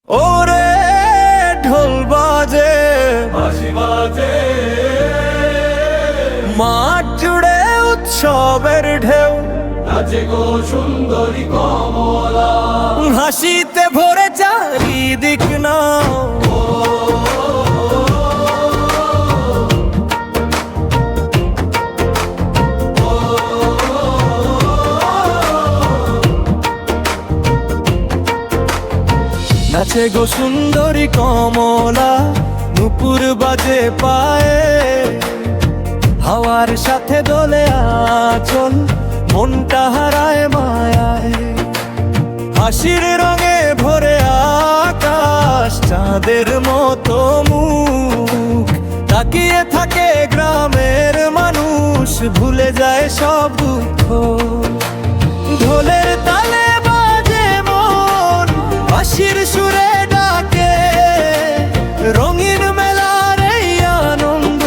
ওরে ঢোল বাজে বাঁশি বাজে মাঠ জুড়ে উৎসবের ঢেউ, নাচে গো সুন্দরী কমলা। হাসিতে ভরে চারিদিক নাও। নাচে গো সুন্দরী কমলা, নুপুর বাজে পায়ে, হাওয়ার সাথে দোলে আঁচল, মনটা হারায় মায়ায়। হাসির রঙে ভরে আকাশ, চাঁদের মতো মুখ, তাকিয়ে থাকে গ্রামের মানুষ, ভুলে যায় সব দুঃখ। ঢোলের তালে বাজে মন, হাসির সুরে ডাকে, রঙিন মেলার এই আনন্দ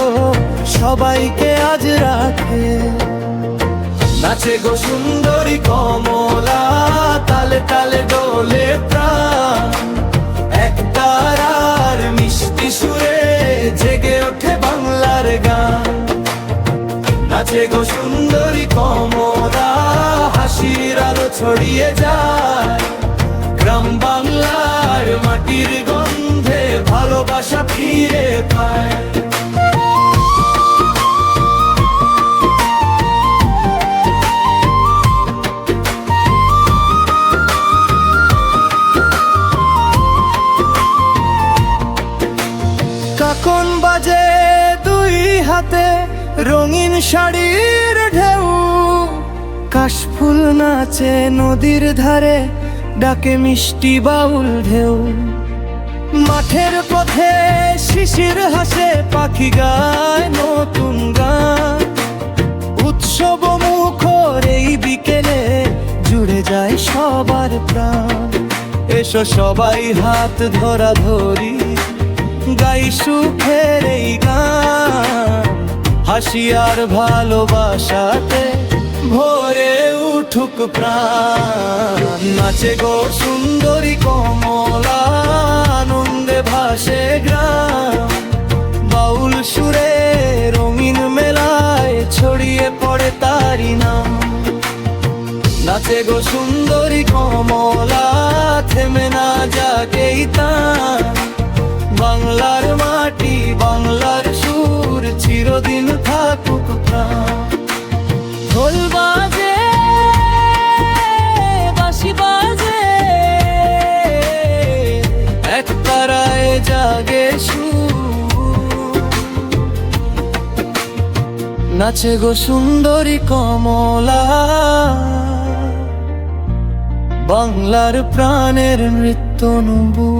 সবাইকে আজ রাখে। নাচে গো সুন্দরী কমলা, তালে তালে ডোলে প্রাণ, এক তারার মিষ্টি সুরে জেগে ওঠে বাংলার গান। নাচে গো সুন্দরী কমলা, হাসির আলো ছড়িয়ে যায়, গ্রাম বাংলার মাটির গন্ধে ভালোবাসা ফিরে পায়। কাকন বাজে দুই হাতে, রঙিন শাড়ির ঢেউ, কাশফুল নাচে নদীর ধারে, ডাকে মিষ্টি বাউল ঢেউ। মাঠের পথে শিশির হাসে, পাখি গায় নতুন গান, উৎসব মুখর এই বিকেলে জুড়ে যায় সবার প্রাণ। এসো সবাই হাত ধরা ধরি, গাই সুখের এই গান, হাসি আর ভালোবাসাতে ভরে উঠুক প্রাণ। নাচে গো সুন্দরী কমলা, আনন্দে ভাসে গ্রাম, বাউল সুরে রঙিন মেলায় ছড়িয়ে পড়ে তারি নাম। নাচে গো সুন্দরী কমলা, থেমে না জাগেই তান, বাংলার মাটি বাংলার সুর চিরদিন থাকুক প্রাণ। ঢোল বাজে বাঁশি বাজে, এক তারায় জাগে সুর। নাচে গো সুন্দরী কমলা, বাংলার প্রাণের নৃত্য নবু।